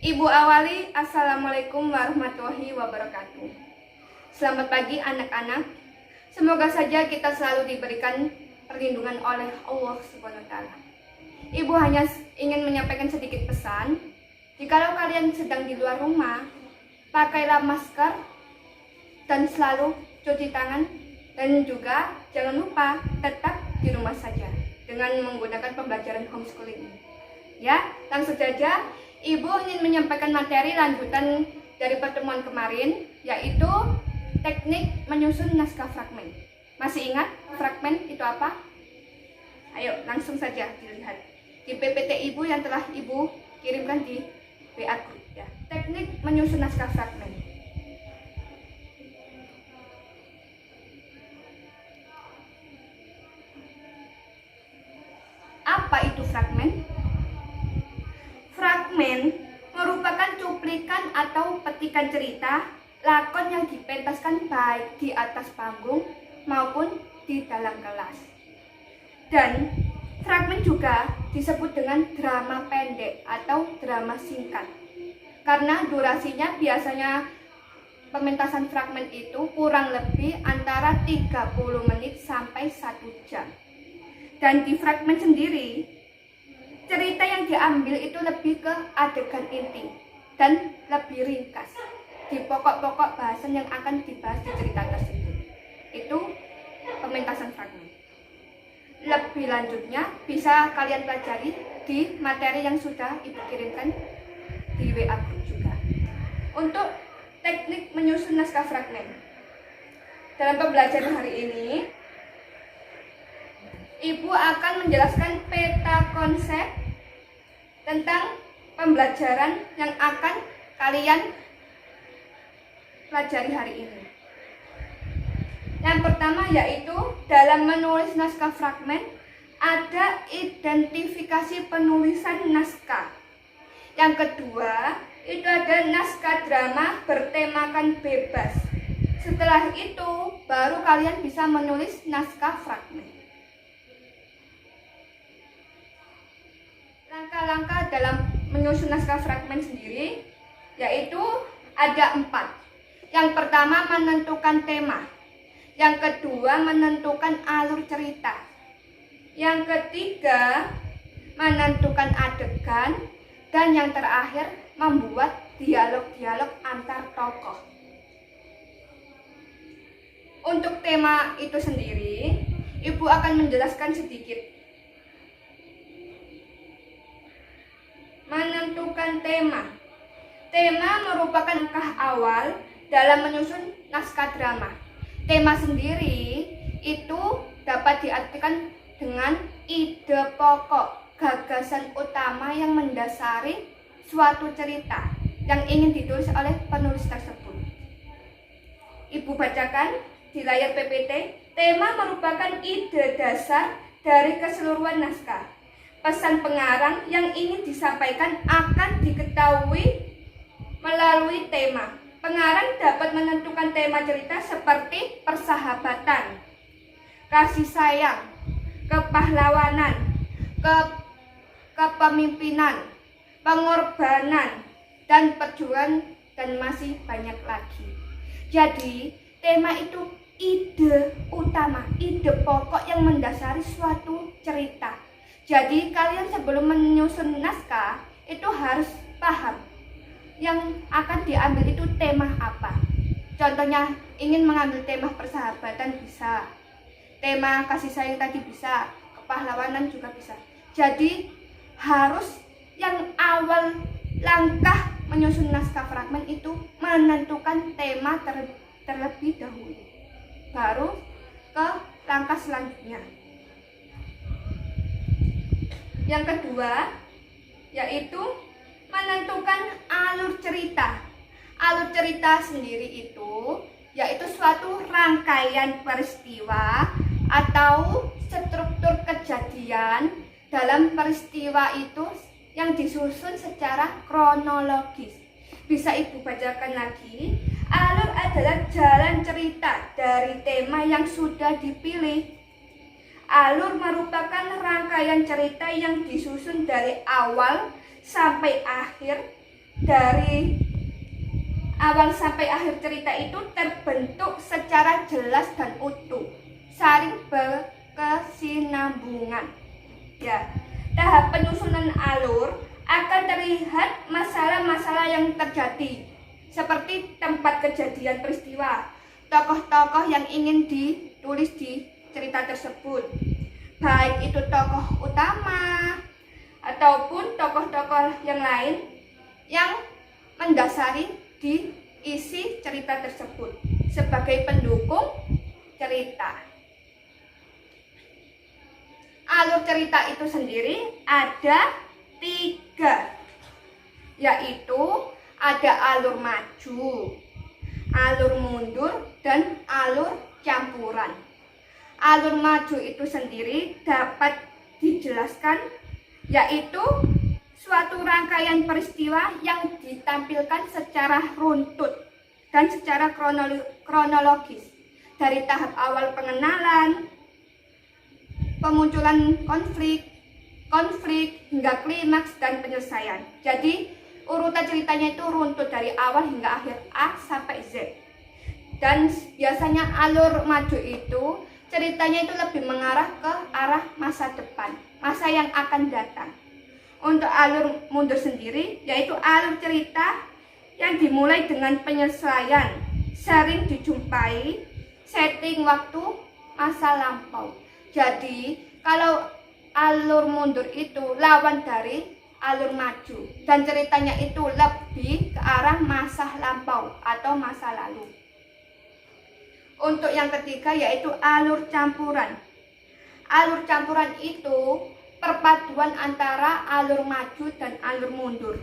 Ibu awali, Assalamualaikum warahmatullahi wabarakatuh. Selamat pagi anak-anak. Semoga saja kita selalu diberikan perlindungan oleh Allah SWT. Ibu hanya ingin menyampaikan sedikit pesan. Jikalau kalian sedang di luar rumah, pakailah masker dan selalu cuci tangan. Dan juga jangan lupa tetap di rumah saja dengan menggunakan pembelajaran homeschooling. Ya, langsung saja. Ibu ingin menyampaikan materi lanjutan dari pertemuan kemarin, yaitu teknik menyusun naskah fragmen. Masih ingat fragmen itu apa? Ayo langsung saja dilihat di PPT Ibu yang telah Ibu kirimkan di WA Group. Ya. Teknik menyusun naskah fragmen. Apa itu fragmen? Fragmen merupakan cuplikan atau petikan cerita, lakon yang dipentaskan baik di atas panggung maupun di dalam kelas. Dan fragmen juga disebut dengan drama pendek atau drama singkat. Karena durasinya biasanya pementasan fragmen itu kurang lebih antara 30 menit sampai 1 jam. Dan di fragmen sendiri, cerita yang diambil itu lebih ke adegan inti dan lebih ringkas di pokok-pokok bahasan yang akan dibahas di cerita tersebut. Itu pementasan fragmen. Lebih lanjutnya bisa kalian pelajari di materi yang sudah Ibu kirimkan di WA Group juga. Untuk teknik menyusun naskah fragmen, dalam pembelajaran hari ini Ibu akan menjelaskan peta konsep tentang pembelajaran yang akan kalian pelajari hari ini. Yang pertama yaitu dalam menulis naskah fragmen ada identifikasi penulisan naskah. Yang kedua itu ada naskah drama bertemakan bebas. Setelah itu baru kalian bisa menulis naskah fragmen. Langkah-langkah dalam menyusun naskah fragmen sendiri yaitu ada 4. Yang pertama menentukan tema. Yang kedua menentukan alur cerita. Yang ketiga menentukan adegan. Dan yang terakhir membuat dialog-dialog antar tokoh. Untuk tema itu sendiri, Ibu akan menjelaskan sedikit. Menentukan tema. Tema merupakan langkah awal dalam menyusun naskah drama. Tema sendiri itu dapat diartikan dengan ide pokok, gagasan utama yang mendasari suatu cerita yang ingin ditulis oleh penulis tersebut. Ibu bacakan di layar PPT. Tema merupakan ide dasar dari keseluruhan naskah. Pesan pengarang yang ingin disampaikan akan diketahui melalui tema. Pengarang dapat menentukan tema cerita seperti persahabatan, kasih sayang, kepahlawanan, kepemimpinan, pengorbanan, dan perjuangan, dan masih banyak lagi. Jadi, tema itu ide utama, ide pokok yang mendasari suatu cerita. Jadi kalian sebelum menyusun naskah itu harus paham yang akan diambil itu tema apa. Contohnya ingin mengambil tema persahabatan bisa, tema kasih sayang tadi bisa, kepahlawanan juga bisa. Jadi harus yang awal langkah menyusun naskah fragmen itu menentukan tema terlebih dahulu, baru ke langkah selanjutnya. Yang kedua yaitu menentukan alur cerita. Alur cerita sendiri itu yaitu suatu rangkaian peristiwa atau struktur kejadian dalam peristiwa itu yang disusun secara kronologis. Bisa Ibu bacakan lagi. Alur adalah jalan cerita dari tema yang sudah dipilih. Alur merupakan rangkaian cerita yang disusun dari awal sampai akhir dari awal sampai akhir cerita itu terbentuk secara jelas dan utuh, saling berkesinambungan. Ya, tahap penyusunan alur akan terlihat masalah-masalah yang terjadi, seperti tempat kejadian peristiwa, tokoh-tokoh yang ingin ditulis di cerita tersebut, baik itu tokoh utama ataupun tokoh-tokoh yang lain yang mendasari di isi cerita tersebut sebagai pendukung cerita. Alur cerita itu sendiri ada 3, yaitu ada alur maju, alur mundur, dan alur campuran. Alur maju itu sendiri dapat dijelaskan yaitu suatu rangkaian peristiwa yang ditampilkan secara runtut dan secara kronologis dari tahap awal pengenalan, pemunculan konflik hingga klimaks dan penyelesaian. Jadi urutan ceritanya itu runtut dari awal hingga akhir A sampai Z. Dan biasanya alur maju itu ceritanya itu lebih mengarah ke arah masa depan, masa yang akan datang. Untuk alur mundur sendiri yaitu alur cerita yang dimulai dengan penyelesaian, sering dijumpai setting waktu masa lampau. Jadi kalau alur mundur itu lawan dari alur maju dan ceritanya itu lebih ke arah masa lampau atau masa lalu. Untuk yang ketiga yaitu alur campuran. Alur campuran itu perpaduan antara alur maju dan alur mundur.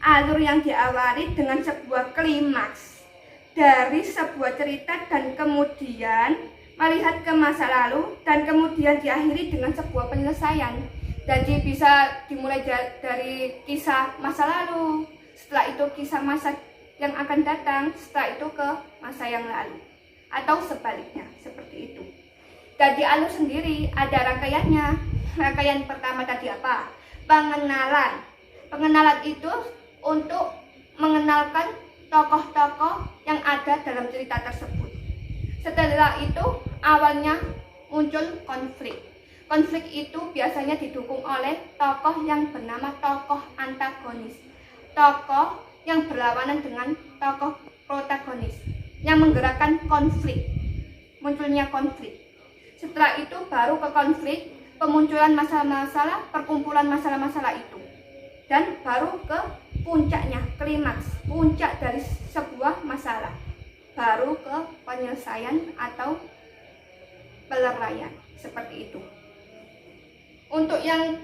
Alur yang diawali dengan sebuah klimaks dari sebuah cerita dan kemudian melihat ke masa lalu dan kemudian diakhiri dengan sebuah penyelesaian. Jadi bisa dimulai dari kisah masa lalu, setelah itu kisah masa yang akan datang, setelah itu ke masa yang lalu. Atau sebaliknya, seperti itu. Dan di alur sendiri ada rangkaiannya. Rangkaian pertama tadi apa? Pengenalan. Pengenalan itu untuk mengenalkan tokoh-tokoh yang ada dalam cerita tersebut. Setelah itu awalnya muncul konflik. Konflik itu biasanya didukung oleh tokoh yang bernama tokoh antagonis. Tokoh yang berlawanan dengan tokoh protagonis yang menggerakkan konflik, munculnya konflik. Setelah itu baru ke konflik, pemunculan masalah-masalah, perkumpulan masalah-masalah itu, dan baru ke puncaknya, klimaks, puncak dari sebuah masalah, baru ke penyelesaian atau peleraian, seperti itu. Untuk yang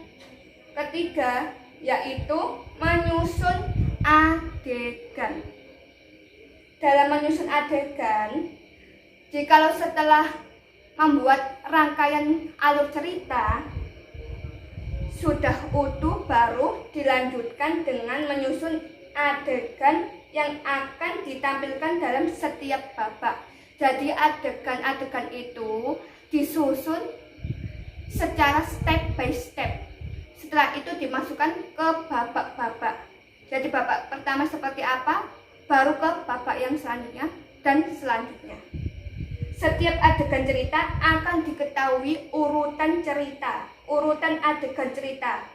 ketiga yaitu menyusun adegan. Dalam menyusun adegan, jikalau setelah membuat rangkaian alur cerita sudah utuh, baru dilanjutkan dengan menyusun adegan yang akan ditampilkan dalam setiap babak. Jadi adegan-adegan itu disusun secara step by step. Setelah itu dimasukkan ke babak-babak. Jadi babak pertama seperti apa, baru ke babak yang selanjutnya dan selanjutnya. Setiap adegan cerita akan diketahui urutan cerita, urutan adegan cerita.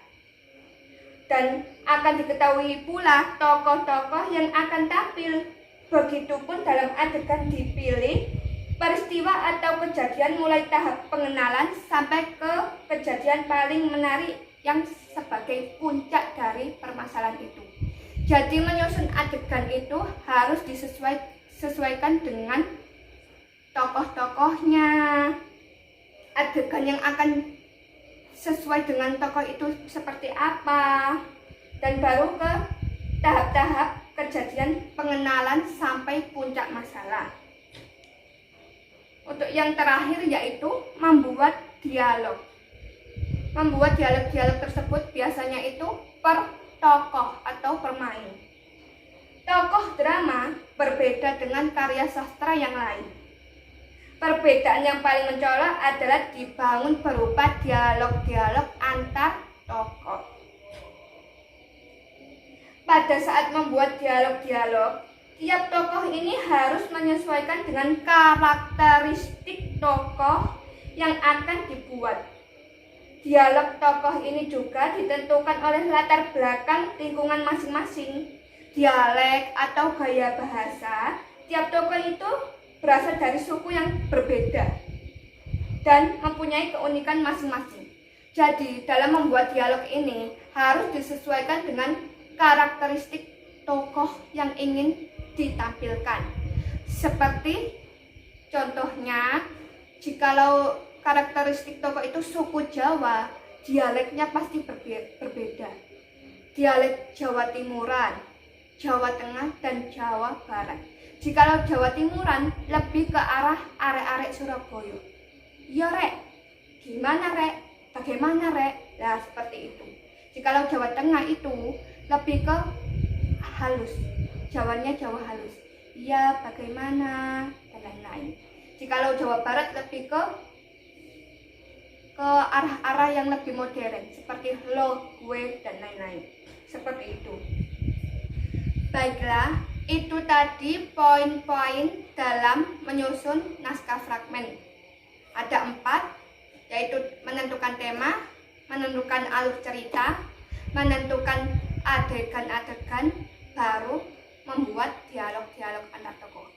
Dan akan diketahui pula tokoh-tokoh yang akan tampil. Begitupun dalam adegan dipilih peristiwa atau kejadian mulai tahap pengenalan sampai ke kejadian paling menarik yang sebagai puncak dari permasalahan itu. Jadi menyusun adegan itu harus disesuaikan dengan tokoh-tokohnya, adegan yang akan sesuai dengan tokoh itu seperti apa, dan baru ke tahap-tahap kejadian pengenalan sampai puncak masalah. Untuk yang terakhir yaitu membuat dialog. Membuat dialog-dialog tersebut biasanya itu per tokoh atau permain. Tokoh drama berbeda dengan karya sastra yang lain. Perbedaan yang paling mencolok adalah dibangun berupa dialog-dialog antar tokoh. pada saat membuat dialog-dialog, tiap tokoh ini harus menyesuaikan dengan karakteristik tokoh yang akan dibuat. Dialog tokoh ini juga ditentukan oleh latar belakang lingkungan masing-masing. Dialek atau gaya bahasa, tiap tokoh itu berasal dari suku yang berbeda dan mempunyai keunikan masing-masing. Jadi, dalam membuat dialog ini harus disesuaikan dengan karakteristik tokoh yang ingin ditampilkan. Seperti contohnya, jikalau karakteristik tokoh itu suku Jawa, dialeknya pasti berbeda. Dialek Jawa Timuran, Jawa Tengah, dan Jawa Barat. Jikalau Jawa Timuran lebih ke arah arek-arek Surabaya. Ya rek, gimana rek? Bagaimana rek? Nah seperti itu. Jikalau Jawa Tengah itu lebih ke halus, Jawanya Jawa halus. Ya bagaimana? Dan lain-lain. Jikalau Jawa Barat lebih ke arah-arah yang lebih modern, seperti lo, gue, dan lain-lain. Seperti itu. Baiklah, itu tadi poin-poin dalam menyusun naskah fragmen. Ada 4, yaitu menentukan tema, menentukan alur cerita, menentukan adegan-adegan, baru membuat dialog-dialog antar tokoh.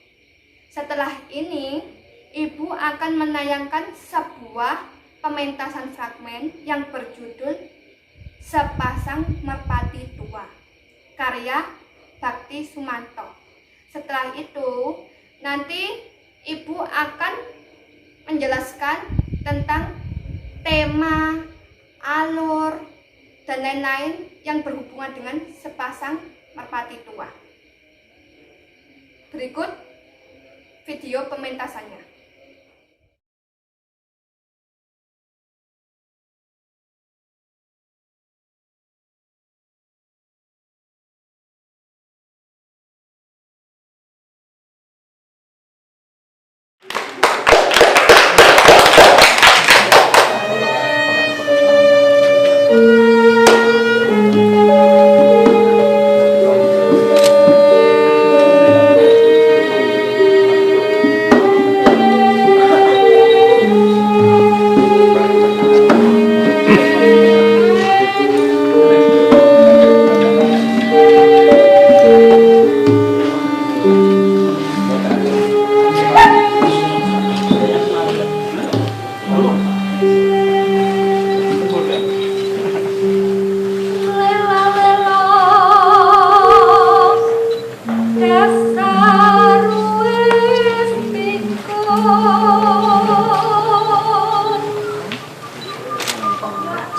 Setelah ini, Ibu akan menayangkan sebuah pementasan fragmen yang berjudul Sepasang Merpati Tua, karya Bakti Sumanto. Setelah itu, nanti Ibu akan menjelaskan tentang tema, alur, dan lain-lain yang berhubungan dengan sepasang merpati tua. Berikut video pementasannya.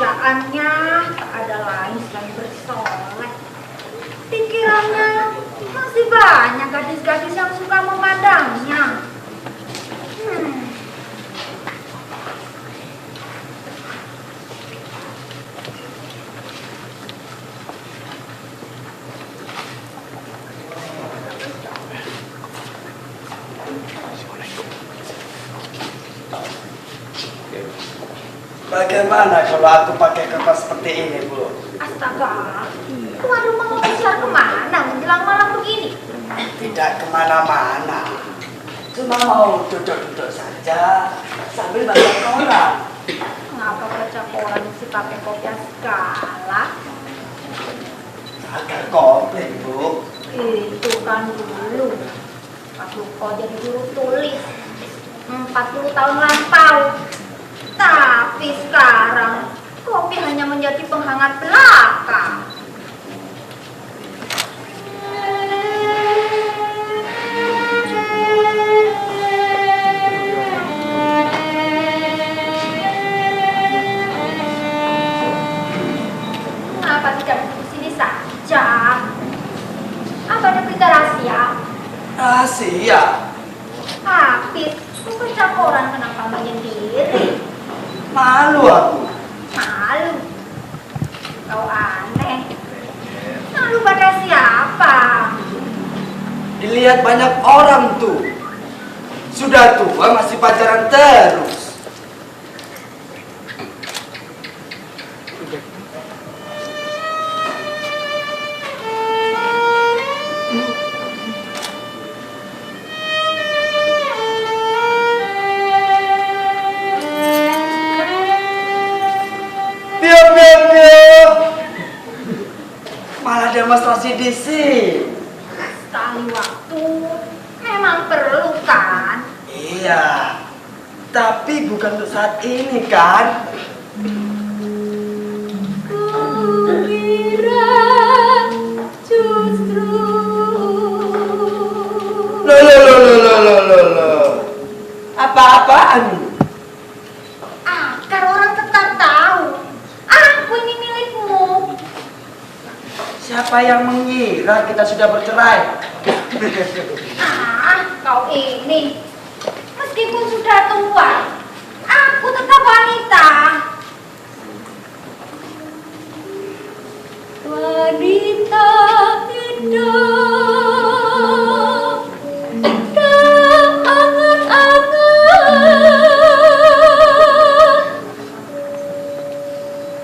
Bacaannya tak ada lain selain bersolek. Pikirannya masih banyak gadis-gadis yang suka memandangnya. Bagaimana kalau aku pakai kertas seperti ini, Bu? Astaga, waduh mau besar kemana menjelang malam begini? Tidak kemana-mana. Cuma mau duduk-duduk saja sambil baca koran. Ngapa baca koran mesti pakai kopiah segala? Agar komplit, Bu. Itu kan dulu waktu kau jadi guru tulis 40 tahun lampau. Tapi sekarang kopi hanya menjadi penghangat belaka. Kenapa tidak di sini saja? Apa ada berita rahasia? Rahasia. Habis, kau baca koran kenapa menyendiri? Malu aku. Malu? Kau aneh. Malu pada siapa? Dilihat banyak orang tuh. Sudah tua masih pacaran terus. demonstrasi di sini. Sekali waktu memang perlu kan? Iya, tapi bukan untuk saat ini kan? Kukira justru Loh. Apa-apaan? agar orang tetap tahu aku ini milikmu. Siapa yang mengira kita sudah bercerai? Kau ini meskipun sudah tua, aku tetap wanita. Wanita indah, tak angan-angan,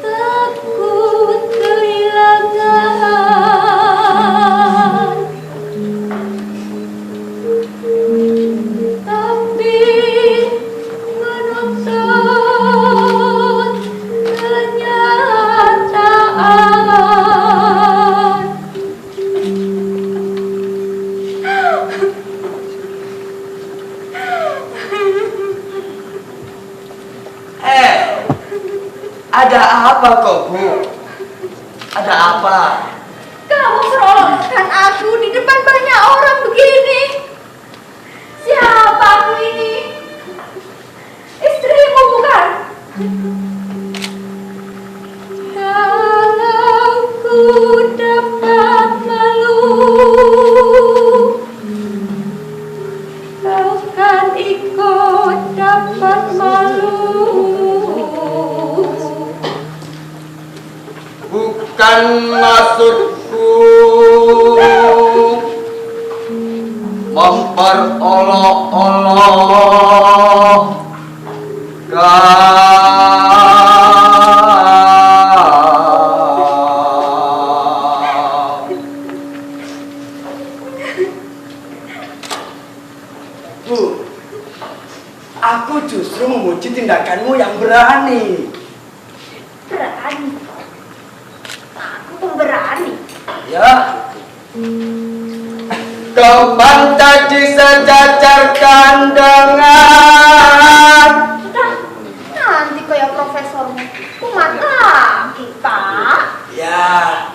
takut kehilangan, tapi menonton kenyataan. Ada apa kok, Bu? Ada apa? Kamu seroloskan aku di depan banyak orang begini. Siapa aku ini? Istrimu bukan? Kalau ku dapat malu, kau kan ikut dapat malu. Bukan maksudku memperolok-olok Bu, aku justru memuji tindakanmu yang berani. Berani? Aku pemberani. Ya, kau pantas disejajarkan dengan Sudah, nanti kayak profesormu. Kumat lagi, Pak. ya.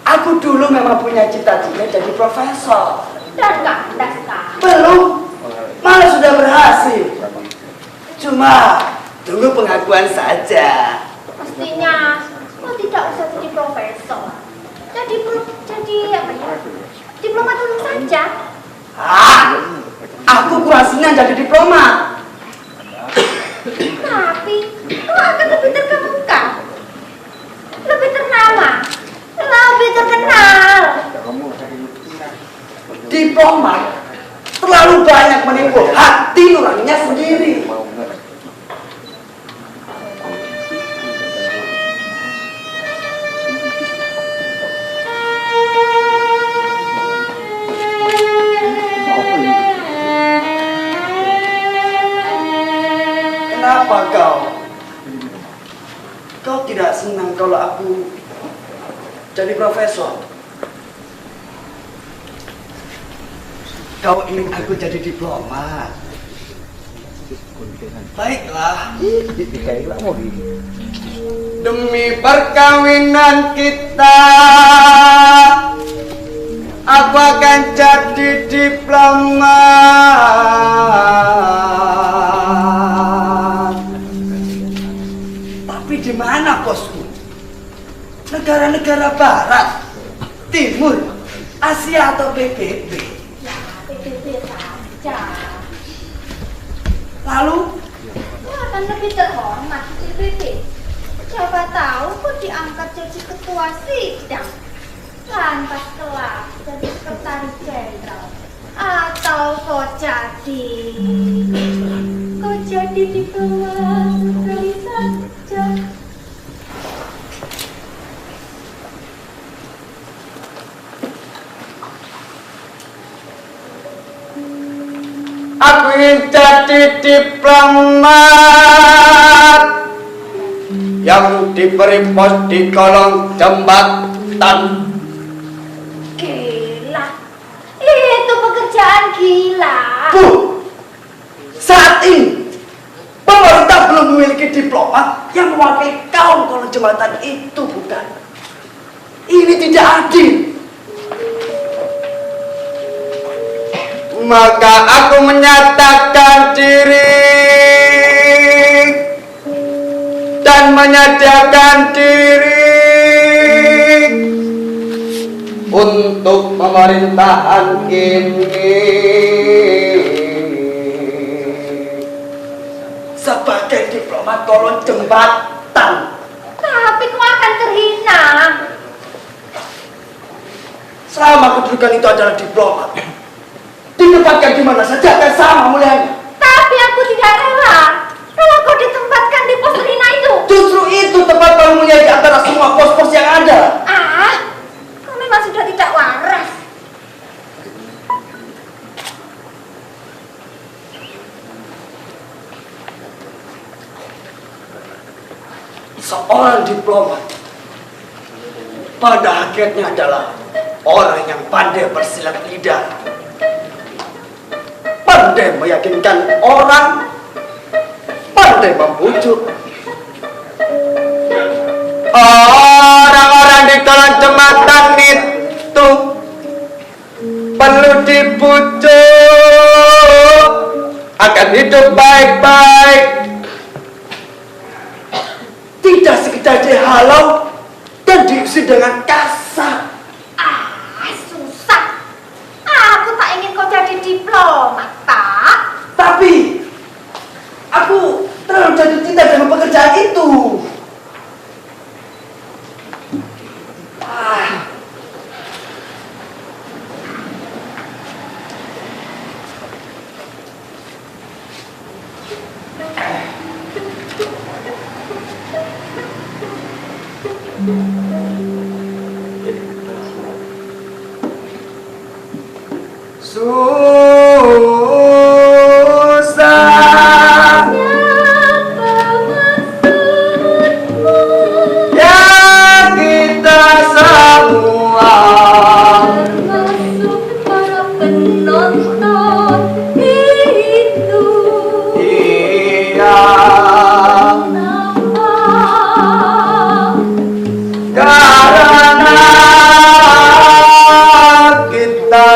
Aku dulu memang punya cita-cita jadi profesor. Dan kandas kan? Belum, malah sudah berhasil. Cuma tunggu pengakuan saja. Mestinya kau tidak usah jadi profesor. Jadi apa ya? Diplomat dulu saja. Aku kurang senang jadi diplomat. Tapi kau akan lebih terkemuka, lebih ternama, lebih terkenal. Diplomat terlalu banyak menipu hati nuraninya sendiri. Kenapa kau? Kau tidak senang kalau aku jadi profesor? Kau ingin aku jadi diplomat? Baiklah. Demi perkawinan kita, aku akan jadi diplomat. Tapi di mana, bosku? Negara-negara Barat, Timur, Asia atau PBB? Ya, PBB saja. Lalu? Kau akan lebih terhormat di PBB. Siapa tahu kau diangkat jadi ketua sidang, lantas kelak jadi sekretaris jenderal, atau kau jadi diplomat sekali saja. Aku ingin jadi diplomat yang diberi pos di kolong jembatan. gila. Bu, saat ini pemerintah belum memiliki diplomat yang mewakili kaum kolon jembatan itu, bukan? Ini tidak adil. Maka aku menyatakan diri dan menyediakan diri untuk pemerintahan ini sebagai diplomat kolon jembatan. Tapi kau akan terhina. Selama kedudukan itu adalah diplomat, ditempatkan di mana saja akan sama mulianya. Tapi aku tidak rela kalau kau ditempatkan di pos terhina itu. Justru itu tempat paling mulia di antara semua pos-pos yang ada. Kau memang sudah tidak waras. Seorang diplomat pada akhirnya adalah orang yang pandai bersilat lidah, pandai meyakinkan orang, pandai membujuk. Orang-orang di kolon jembatan itu perlu dibujuk akan hidup baik-baik, tidak sekedar dihalau dan diusir dengan kasar. Susah. Aku tak ingin kau jadi diplomat, Pak. Tapi aku terlalu jatuh cinta dengan pekerjaan itu. Susah yang kita semua, termasuk para penonton itu. iya, Kenapa? karena kita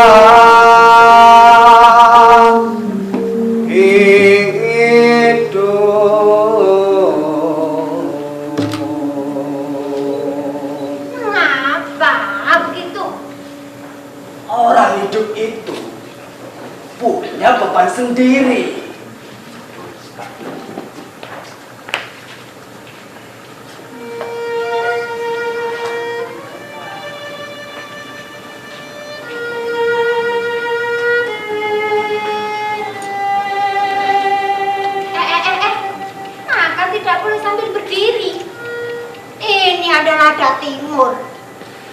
Mengapa begitu? orang hidup itu punya beban sendiri. Makan tidak boleh sambil berdiri. Ini adalah nada timur.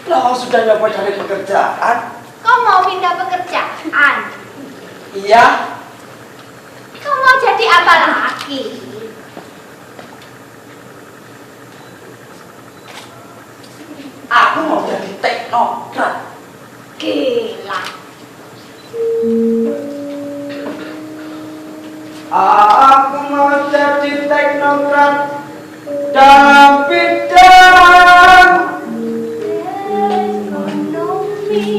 Lo sudah nyoba cari pekerjaan? Kau mau pindah pekerjaan? Iya. Kau mau jadi apa lagi? Aku mau jadi teknokrat. Gila. Aku mau jadi teknokrat dalam bidang Ekonomi.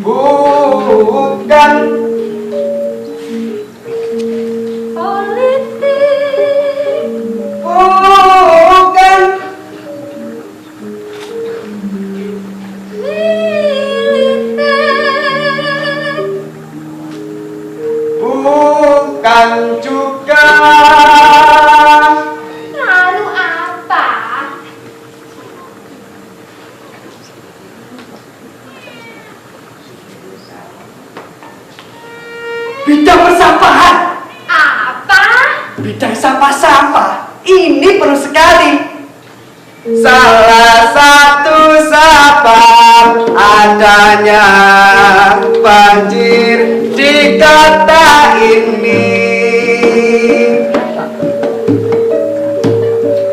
bukan Politik. bukan Militer. bukan juga Lalu apa? bidang persampahan. Apa? Bidang sampah-sampah ini perlu sekali. Salah satu sebab adanya banjir di kota ini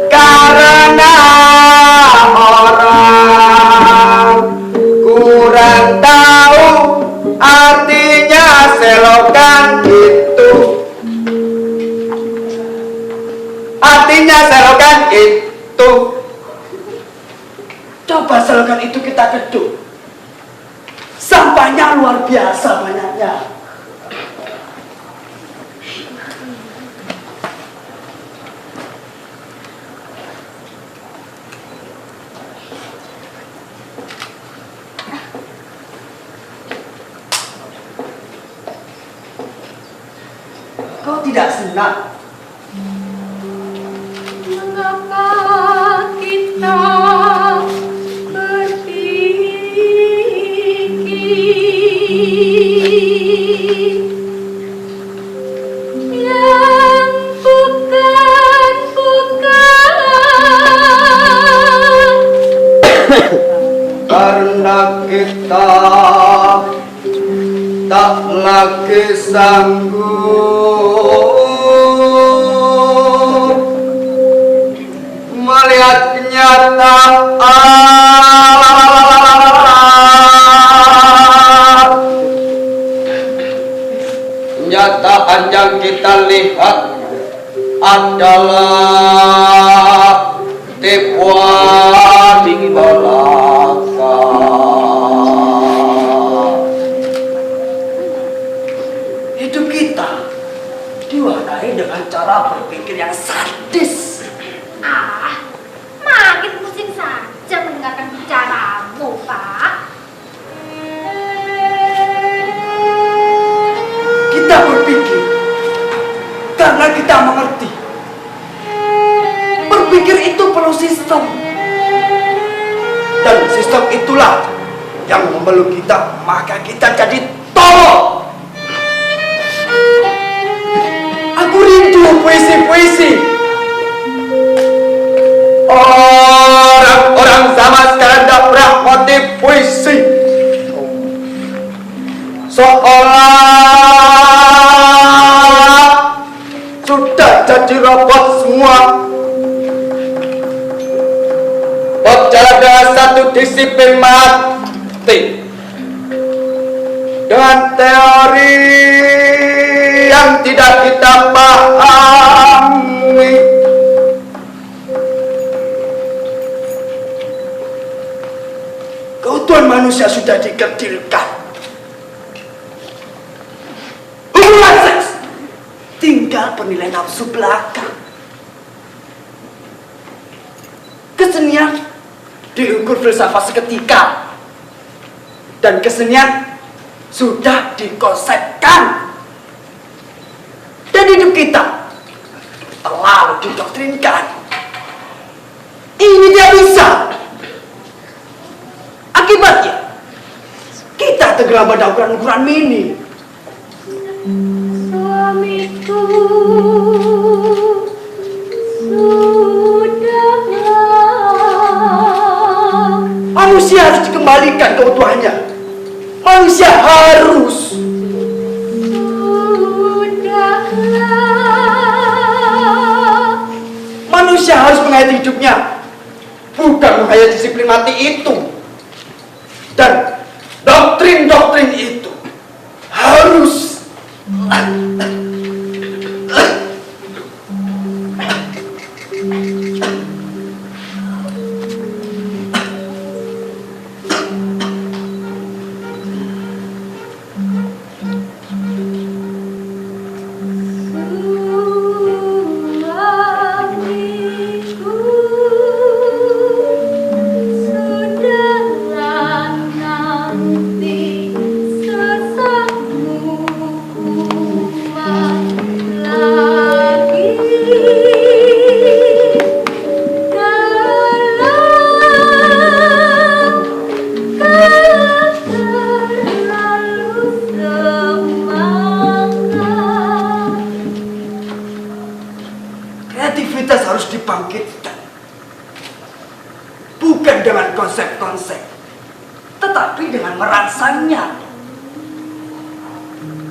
karena orang kurang tahu arti selokan itu. Coba selokan itu kita keduk. Sampahnya luar biasa banyaknya. Kau tidak senang? Mengapa kita berpikir yang bukan-bukan? Karena kita tak lagi sanggup melihat kenyataan yang kita lihat adalah tipuan belaka. Hidup kita diwarnai dengan cara berpikir yang sadis. Makin pusing saja mendengarkan bicaramu, Pak. Kita berpikir karena kita mengerti. Berpikir itu perlu sistem. Dan sistem itulah yang memeluk kita, maka kita jadi tolol. Aku rindu puisi-puisi. Orang-orang zaman sekarang tidak pernah motif puisi. Seolah sudah jadi robot semua. Berjalan dengan satu disiplin mati, dengan teori yang tidak kita pahami. Keutuhan manusia sudah dikecilkan. Hubungan seks tinggal penilaian nafsu belaka. Kesenian diukur filsafat seketika, dan kesenian sudah dikonsepkan, dan hidup kita terlalu didoktrinkan. Ini tidak bisa. Akibatnya kita tenggelam pada ukuran-ukuran mini. Suamiku sudahlah. Manusia harus dikembalikan keutuhannya. Manusia harus. Sudahlah. Manusia harus menghayati hidupnya, bukan menghayati disiplin mati itu. Dan doktrin-doktrin itu harus kreativitas harus dibangkitkan, bukan dengan konsep-konsep, tetapi dengan merangsangnya,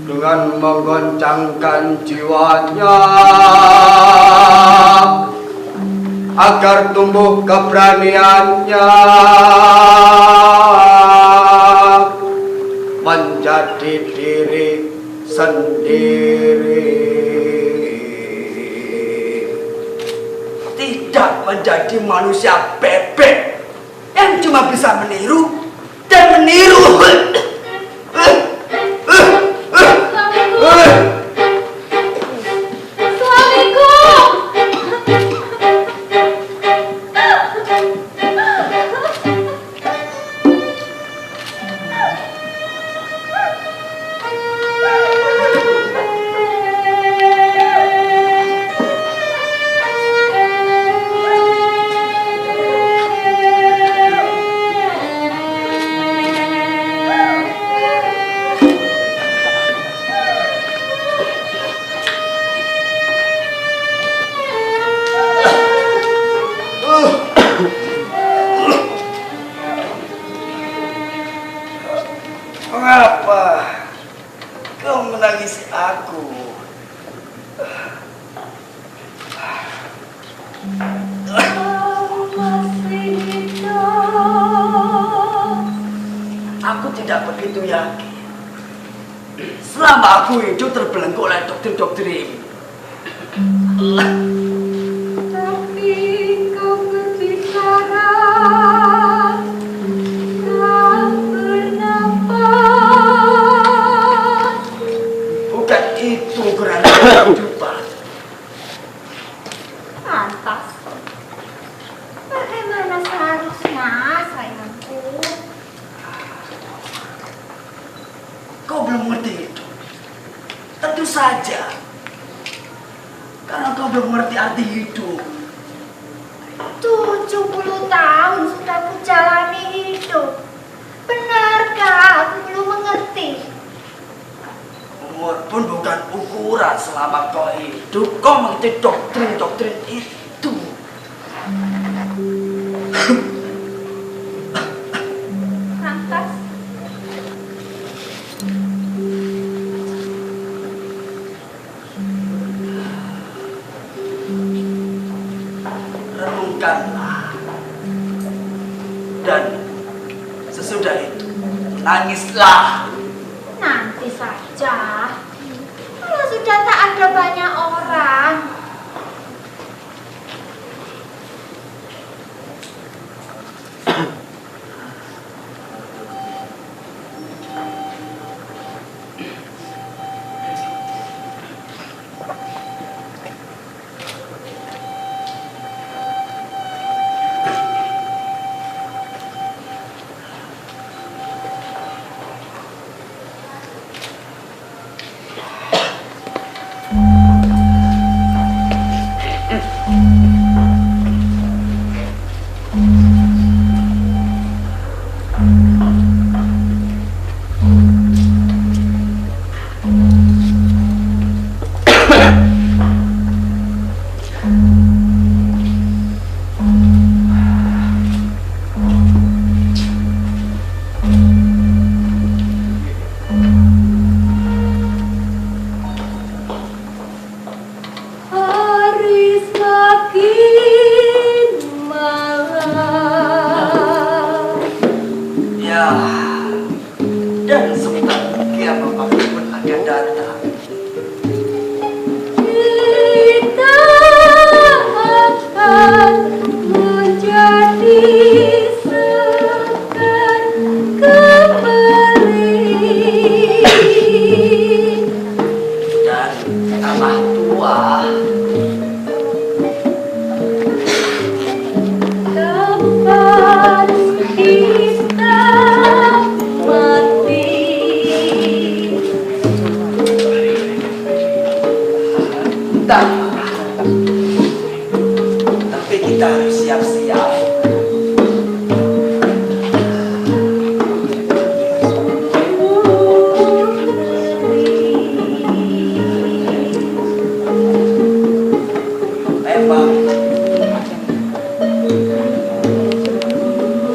dengan menggoncangkan jiwanya agar tumbuh keberaniannya menjadi diri sendiri. Mengapa kau menangisi aku? Aku tidak begitu yakin. Selama aku hidup terbelenggu oleh doktrin-doktrin ini. Tapi kau berbicara, tak bernafas. Bukan itu kerana kehidupan. Lantas, bagaimana seharusnya, sayangku? Kau belum mengerti itu. Tentu saja. Karena kau belum mengerti arti hidup. 70 tahun sudah kujalani hidup. Benarkah aku belum mengerti? Umur pun bukan ukuran selama kau hidup. Kau mengerti doktrin-doktrin itu. Lantas, Renungkanlah. Dan sesudah itu, nangislah. nanti saja. Kalau sudah tak ada banyak orang. Hari semakin malam. Ya, dan sebentar kiamat pun akan datang. Kita akan menjadi segar kembali. Dan tambah tua. Tempat kita mati. Entah. Tapi kita harus siap-siap. Memang.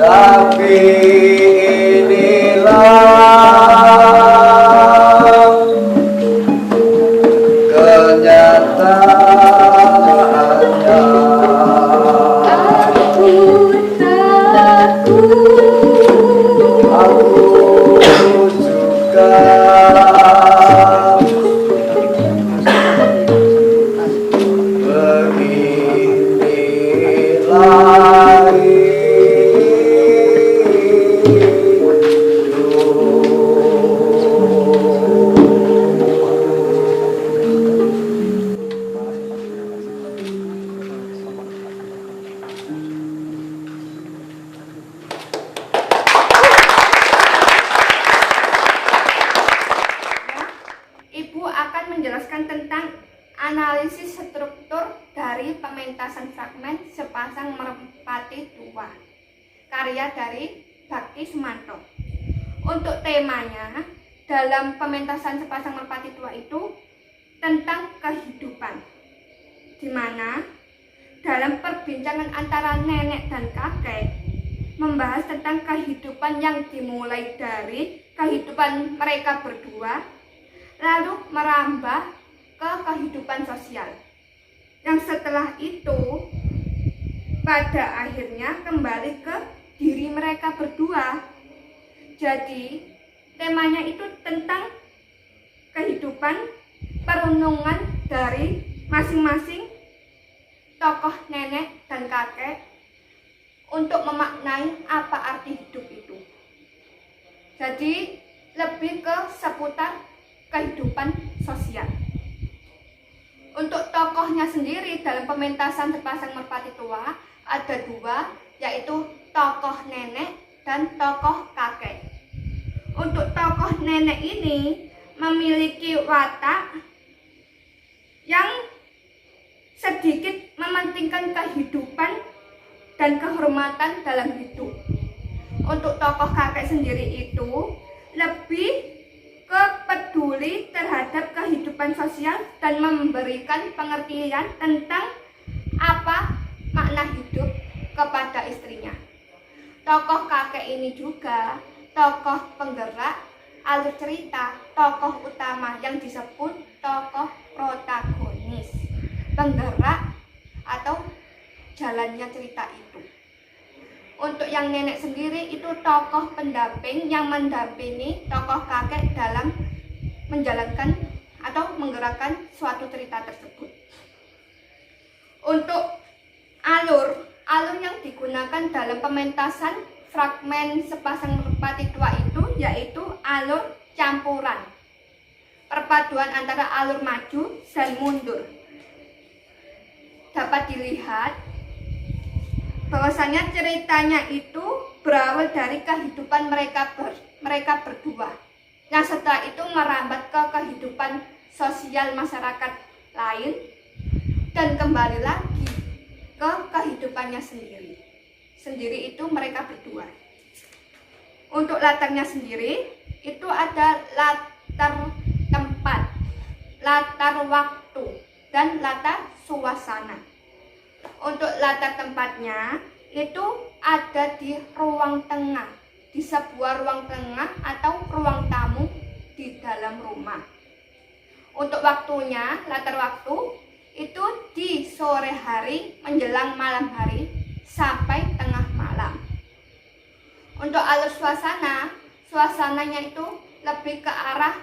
Tapi inilah kenyataannya. Aku takut. Aku juga beginilah Ibu akan menjelaskan tentang analisis struktur dari pementasan fragmen Sepasang Merpati Tua, karya dari Bakti Sumanto. Untuk temanya dalam pementasan Sepasang Merpati Tua itu tentang kehidupan, di mana dalam perbincangan antara nenek dan kakek, membahas tentang kehidupan yang dimulai dari kehidupan mereka berdua, lalu merambah ke kehidupan sosial. Yang setelah itu, pada akhirnya kembali ke diri mereka berdua. Jadi, temanya itu tentang kehidupan perenungan dari masing-masing tokoh nenek dan kakek untuk memaknai apa arti hidup itu. Jadi, lebih ke seputar kehidupan sosial. Untuk tokohnya sendiri dalam pementasan Sepasang Merpati Tua ada dua, yaitu tokoh nenek dan tokoh kakek. Untuk tokoh nenek ini memiliki watak yang sedikit mementingkan kehidupan dan kehormatan dalam hidup. Untuk tokoh kakek sendiri itu lebih peduli terhadap kehidupan sosial dan memberikan pengertian tentang apa makna hidup kepada istrinya. Tokoh kakek ini juga tokoh penggerak alur cerita, tokoh utama yang disebut tokoh protagonis, penggerak atau jalannya cerita itu. Untuk yang nenek sendiri itu tokoh pendamping yang mendampingi tokoh kakek dalam menjalankan atau menggerakkan suatu cerita tersebut. Untuk alur yang digunakan dalam pementasan fragmen Sepasang Merpati Tua itu yaitu alur campuran, perpaduan antara alur maju dan mundur. Dapat dilihat bahwasanya ceritanya itu berawal dari kehidupan mereka berdua, yang setelah itu merambat ke kehidupan sosial masyarakat lain dan kembali lagi ke kehidupannya sendiri itu mereka berdua. Untuk latarnya sendiri itu ada latar tempat, latar waktu, dan latar suasana. Untuk latar tempatnya itu ada di ruang tengah, di sebuah ruang tengah atau ruang tamu di dalam rumah. Untuk waktunya, latar waktu itu di sore hari menjelang malam hari sampai tengah malam. Untuk alur suasananya itu lebih ke arah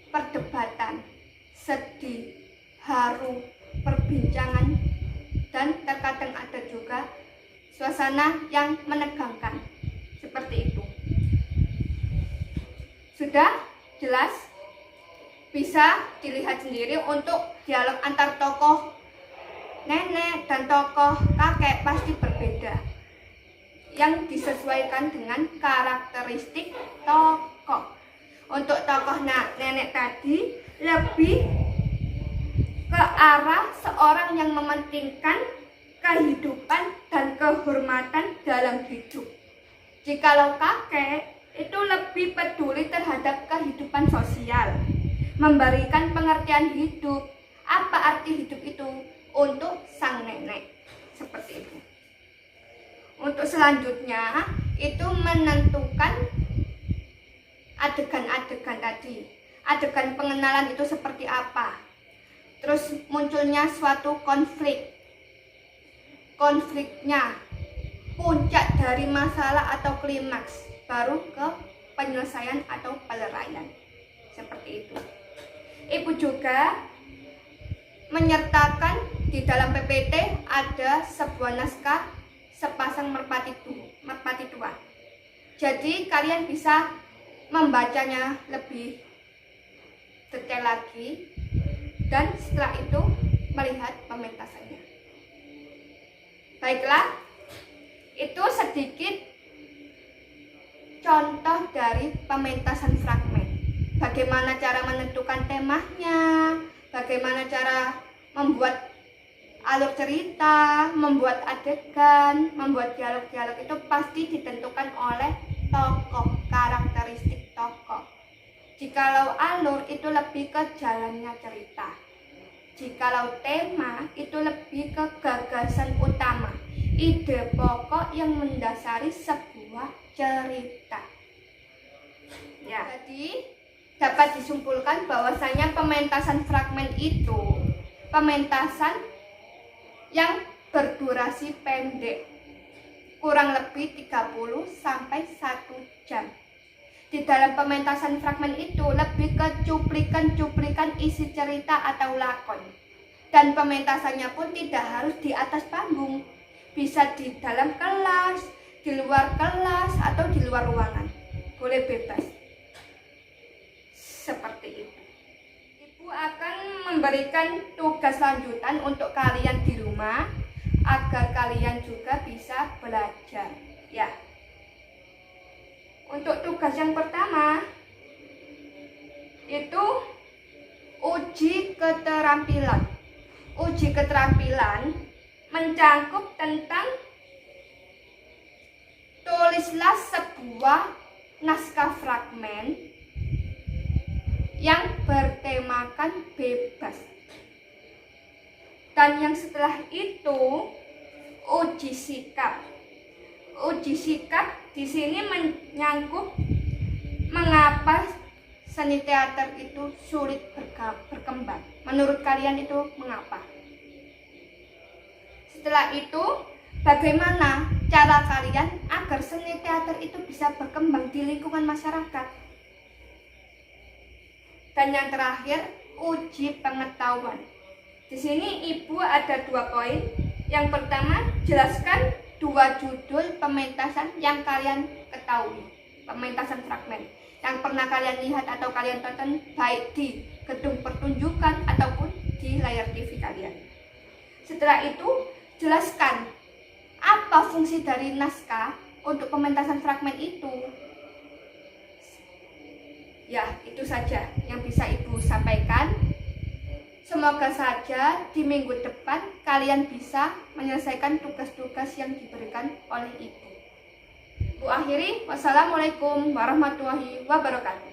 perdebatan, sedih, haru, perbincangan, dan terkadang ada juga suasana yang menegangkan, seperti itu. Sudah jelas, bisa dilihat sendiri untuk dialog antar tokoh nenek dan tokoh kakek pasti berbeda, yang disesuaikan dengan karakteristik tokoh. Untuk tokoh nenek tadi lebih ke arah seorang yang mementingkan kehidupan dan kehormatan dalam hidup. Jikalau kakek itu lebih peduli terhadap kehidupan sosial, memberikan pengertian hidup, apa arti hidup itu untuk sang nenek, seperti itu. Untuk selanjutnya itu menentukan adegan-adegan tadi, adegan pengenalan itu seperti apa. Terus munculnya suatu konfliknya, puncak dari masalah atau klimaks, baru ke penyelesaian atau peleraian, seperti itu. Ibu juga menyertakan di dalam PPT ada sebuah naskah Sepasang Merpati Tua. Jadi kalian bisa membacanya lebih detail lagi dan setelah itu melihat pementasannya. Baiklah, itu sedikit contoh dari pementasan fragmen. Bagaimana cara menentukan temanya, bagaimana cara membuat alur cerita, membuat adegan, membuat dialog-dialog itu pasti ditentukan oleh tokoh, karakteristik tokoh. Jikalau alur itu lebih ke jalannya cerita. Jikalau tema itu lebih ke gagasan utama. ide pokok yang mendasari sebuah cerita. Ya, jadi dapat disimpulkan bahwasanya pementasan fragmen itu pementasan yang berdurasi pendek, kurang lebih 30 sampai 1 jam. Di dalam pementasan fragmen itu lebih ke cuplikan-cuplikan isi cerita atau lakon. Dan pementasannya pun tidak harus di atas panggung. Bisa di dalam kelas, di luar kelas, atau di luar ruangan. Boleh bebas. Seperti itu. Ibu akan memberikan tugas lanjutan untuk kalian di rumah agar kalian juga bisa belajar. Ya. Untuk tugas yang pertama itu uji keterampilan. Uji keterampilan mencangkup tentang tulislah sebuah naskah fragmen yang bertemakan bebas. Dan yang setelah itu uji sikap. Uji sikap di sini menyangkut mengapa seni teater itu sulit berkembang. Menurut kalian itu mengapa? Setelah itu, bagaimana cara kalian agar seni teater itu bisa berkembang di lingkungan masyarakat? Dan yang terakhir, uji pengetahuan. Di sini Ibu ada 2 poin. Yang pertama, jelaskan 2 judul pementasan yang kalian ketahui. Pementasan fragmen yang pernah kalian lihat atau kalian tonton baik di gedung pertunjukan ataupun di layar TV kalian. Setelah itu, jelaskan apa fungsi dari naskah untuk pementasan fragmen itu. Ya, itu saja yang bisa Ibu sampaikan. Semoga saja di minggu depan kalian bisa menyelesaikan tugas-tugas yang diberikan oleh Ibu. Bu akhiri, wassalamualaikum warahmatullahi wabarakatuh.